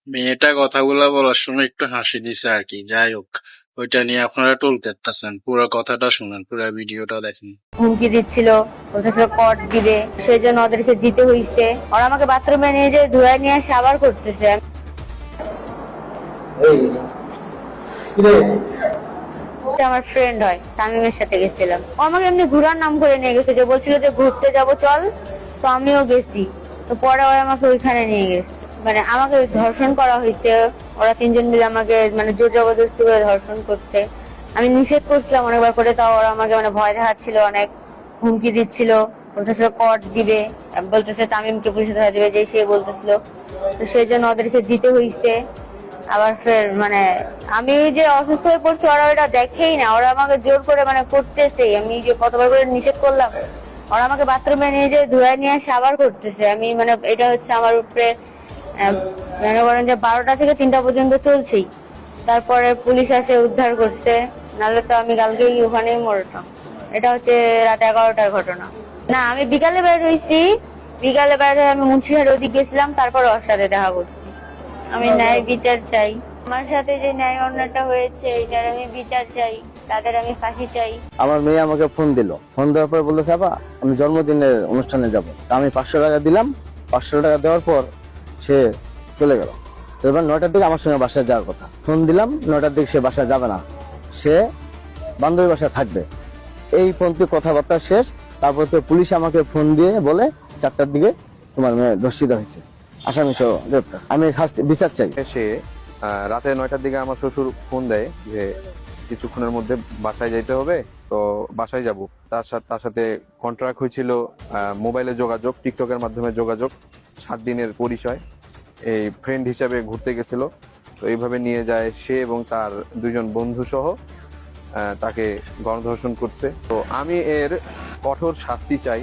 মেয়েটা কথাগুলা বলার সময় একটু হাসি দিছে আর কি। যাই হোক, ওইটা নিয়ে আপনারা টোল করতেছেন। পুরো কথাটা শুনেন, পুরো ভিডিওটা দেখেন। হুমকি দিচ্ছিল, বলতেছিল কট দিবে, সেই জন্য ওদেরকে দিতে হইছে। ওরা আমাকে বাথরুমে নিয়ে যে ধুয়ে নিয়ে আসে আবার করতেছে। এটা আমার ফ্রেন্ড হয়, তামিমের সাথে গেছিলাম। ও আমাকে এমনি ঘোরার নাম করে নিয়ে গেছে, যে বলছিল যে ঘুরতে যাব চল, তো আমিও গেছি। তো পরে ওরা আমাকে ওইখানে নিয়ে গেছে, মানে আমাকে ধর্ষণ করা হয়েছে। ওরা তিনজন মিলে আমাকে মানে জোর জবরদস্তি করে ধর্ষণ করছে। আমি নিষেধ করছিলাম অনেকবার করে, তাও ওরা আমাকে মানে ভয় দেখাচ্ছিল, অনেক হুমকি দিচ্ছিল, বলতেছিল কট দিবে, বলতেছে তামিমকে পুলিশে ধরা দিবে, যে সে বলতেছিল। তো সেই জন্য ওদেরকে দিতে হইছে। আবার ফের মানে আমি যে অসুস্থ হয়ে পড়ছি, ওরা ওটা দেখেই না, ওরা আমাকে জোর করে মানে করতেছে। আমি যে কতবার করে নিষেধ করলাম, ওরা আমাকে বাথরুমে নিয়ে যে ধুয়ে নিয়ে আসে আবার করতেছে। আমি মানে এটা হচ্ছে আমার উপরে মনে করেন যে 12টা থেকে 3টা পর্যন্ত চলছেই। তারপরে পুলিশ আসে উদ্ধার করছে, নাহলে তো আমি কালকেই ওখানেই মরতাম। এটা হচ্ছে রাত 11টার ঘটনা। না, আমি বিকালে বের হয়েছি। বিকালে বের হয়ে আমি মুন্সিহার ওদিক গেছিলাম, তারপর ওর সাথে দেখা করছি। আমি ন্যায় বিচার চাই। আমার সাথে যে ন্যায় অন্যায়টা হয়েছে এটার আমি বিচার চাই, তাদের আমি ফাঁসি চাই। আমার মেয়ে আমাকে ফোন দিল, ফোন দেওয়ার পর বলতেছে আপা আমি জন্মদিনের অনুষ্ঠানে যাব। তা আমি 500 টাকা দিলাম। 500 টাকা দেওয়ার পর সে চলে গেল। তো এবার 9টার দিকে আমার সঙ্গে বাসায় যাওয়ার কথা, ফোন দিলাম 9টার দিকে সে বাসায় যাবে না, সে বান্ধবী বাসায় থাকবে। এই পর্যন্ত কথাবার্তা শেষ। তারপর তো পুলিশ আমাকে ফোন দিয়ে বলে 4টার দিকে তোমার মেয়ে ধর্ষিত হয়েছে, আসামি সহ গ্রেপ্তার। আমি বিচার চাই। সে রাতে 9টার দিকে আমার শ্বশুর ফোন দেয় যে কিছুক্ষণের মধ্যে বাসায় যাইতে হবে, তো বাসায় যাব। তার সাথে কন্ট্রাক্ট হয়েছিল মোবাইলে যোগাযোগ, টিকটকের মাধ্যমে যোগাযোগ, 7 দিনের পরিচয়। এই ফ্রেন্ড হিসাবে ঘুরতে গেছিল। তো এইভাবে নিয়ে যায় সে এবং তার 2জন বন্ধু সহ তাকে গণধর্ষণ করছে। তো আমি এর কঠোর শাস্তি চাই।